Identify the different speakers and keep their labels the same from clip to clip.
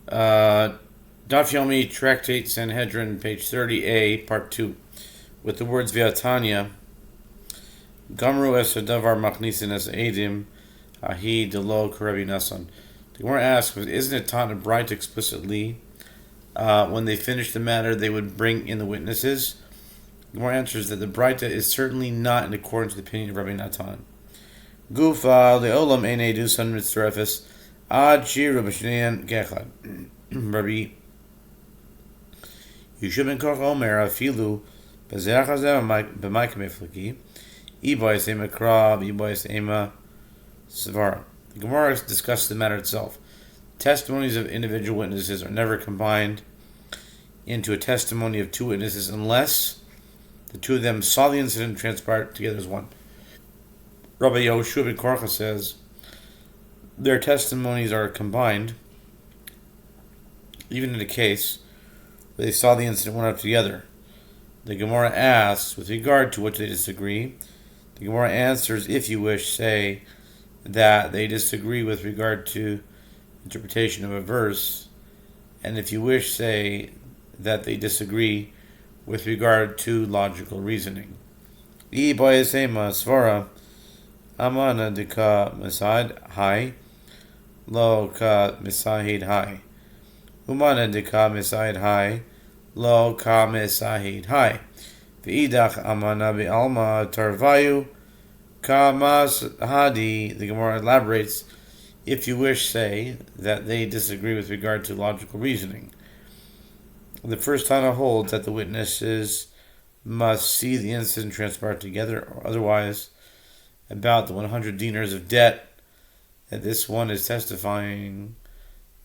Speaker 1: Uh, Daf Yomi, Tractate Sanhedrin, page 30a, part 2, with the words V'atanya, Gamru es hadavar machnisin es edim, ahi delo karebi nasan. The Gemara asks, isn't it taught in Bright explicitly, when they finish the matter, they would bring in the witnesses? The Gemara answers that the Brighta is certainly not in accordance with the opinion of Rabbi Natan. Gufa leolam ein edusan mitzrefes ad shiru b'shneyan gechad. Rabbi Yehoshua ben Korcha Omer afilu b'zerach hazeh b'mayk meflaki ibois ema krab ibois ema svara. The Gemara discusses the matter itself. Testimonies of individual witnesses are never combined into a testimony of two witnesses unless the two of them saw the incident transpire together as one. Rabbi Yehoshua ben Korcha says their testimonies are combined even in a case where they saw the incident one after the other. The Gemara asks, with regard to what they disagree, the Gemara answers, if you wish, say that they disagree with regard to interpretation of a verse, and if you wish, say that they disagree with regard to logical reasoning. I boyasema svara amana dika misad hai lo ka misahid hai. Umana dika misahid hai lo ka misahid hai. V'idach amana bi'alma tarvayu ka mas hadi. The Gemara elaborates, if you wish, say that they disagree with regard to logical reasoning. The first Tana holds that the witnesses must see the incident transpire together, or otherwise, about the 100 dinars of debt that this one is testifying,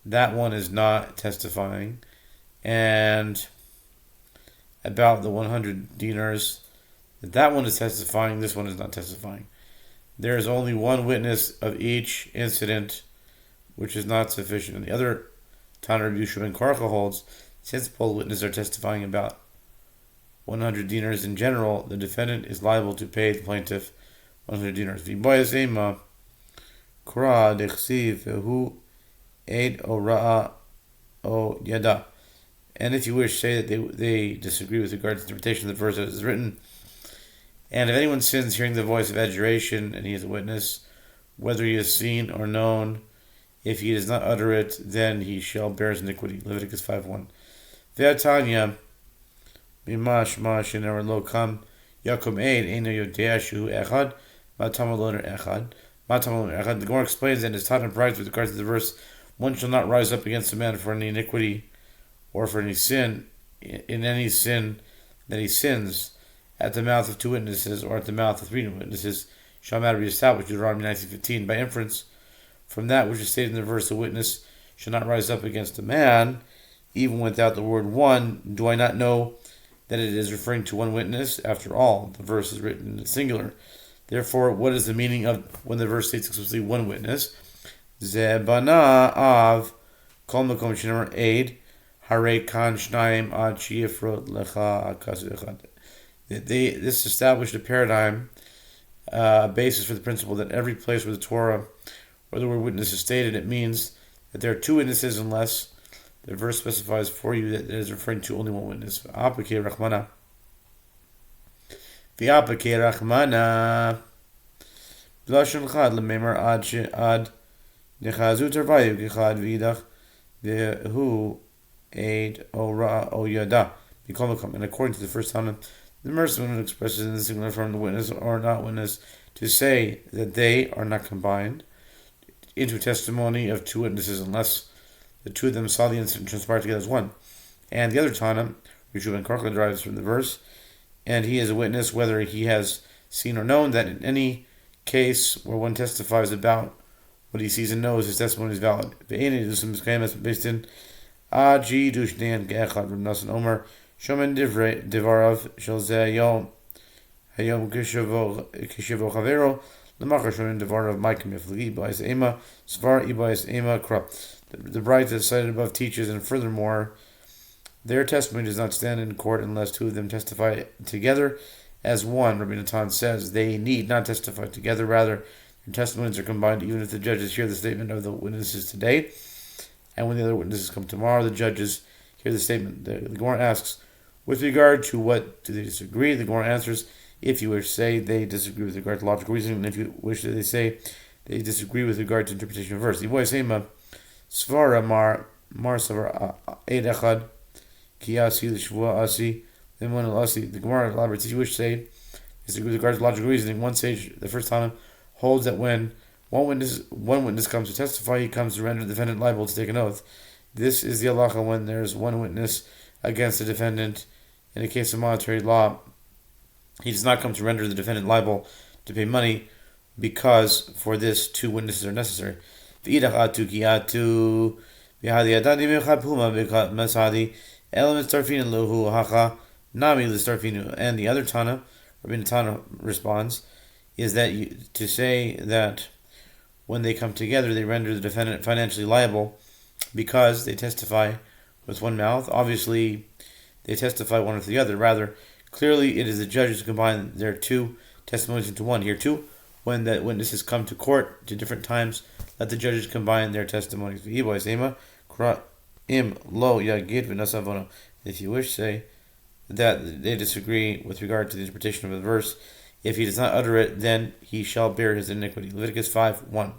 Speaker 1: that one is not testifying, and about the 100 dinars that one is testifying, this one is not testifying. There is only one witness of each incident, which is not sufficient. And the other Tana Rabbi Yehoshua ben Korcha holds, since both witnesses are testifying about 100 dinars in general, the defendant is liable to pay the plaintiff 100 dinars. V'boyas ema kra dechsiv hu eid o ra'a o yada. And if you wish, say that they disagree with regard to the interpretation of the verse as is written. And if anyone sins hearing the voice of adjuration, and he is a witness, whether he is seen or known, if he does not utter it, then he shall bear his iniquity. Leviticus 5:1. Ve'atanya mimash mash in our lo kam yakum eid eino yodea shu echad matam aloner echad matam aloner echad. The Gemara explains that in his Tana Bright with regard to the verse, one shall not rise up against a man for any iniquity or for any sin, in any sin that he sins, at the mouth of two witnesses or at the mouth of three witnesses, shall matter be established. Deuteronomy 19:15. By inference from that which is stated in the verse, the witness shall not rise up against a man, even without the word one. Do I not know that it is referring to one witness? After all, the verse is written in singular. Therefore, what is the meaning of when the verse states explicitly one witness? Zebana av kol makom shenemar aid hare kan shnayim ad sheyifrot lecha akasu echad. This established a paradigm, a basis for the principle that every place where the Torah or the word witness is stated, it means that there are two witnesses unless the verse specifies for you that it is referring to only one witness. V'apakei rachmana. B'lashon chad l'meimar ad nechazu tarvayu gechad v'idach v'hu eid o ra'a o yada. And according to the first Tana, the mercy one expresses in the singular form the witness or not witness to say that they are not combined into a testimony of two witnesses unless the two of them saw the incident transpire together as one. And the other Tana, Yehoshua ben Korcha, derives from the verse, and he is a witness whether he has seen or known, that in any case where one testifies about what he sees and knows, his testimony is valid. Based in Aji Dushnan Ge'echad from Nasan Omer Shomen Divarav Shel Zeh Yom Hayom Kishevo Chavero Lemachar Shomen Divarav Maikim Yeflagi Ibais Ema Svar Ibais Ema Krap. The Bright that cited above teaches, and furthermore, their testimony does not stand in court unless two of them testify together as one. Rabbi Natan says they need not testify together, rather their testimonies are combined even if the judges hear the statement of the witnesses today, and when the other witnesses come tomorrow, the judges hear the statement. The Gemara asks, with regard to what do they disagree? The Gemara answers, if you wish to say they disagree with regard to logical reasoning, and if you wish to they say they disagree with regard to interpretation of verse. The boy sayma svara mar savar eid echad ki asi l'shvua asi l'mon asi. The Gemara elaborates, if you wish to say disagree with regard to logical reasoning, one sage the first time holds that when one witness comes to testify, he comes to render the defendant liable to take an oath. This is the halacha when there is one witness against the defendant. In a case of monetary law, he does not come to render the defendant liable to pay money because for this 2 witnesses are necessary. And the other Tana, Rabbi Tana responds, is that to say that when they come together they render the defendant financially liable because they testify with one mouth. Obviously, they testify one after the other. Rather, clearly it is the judges who combine their 2 testimonies into one. Here too, when the witnesses come to court to different times, let the judges combine their testimonies. If you wish, say that they disagree with regard to the interpretation of the verse. If he does not utter it, then he shall bear his iniquity. Leviticus 5:1.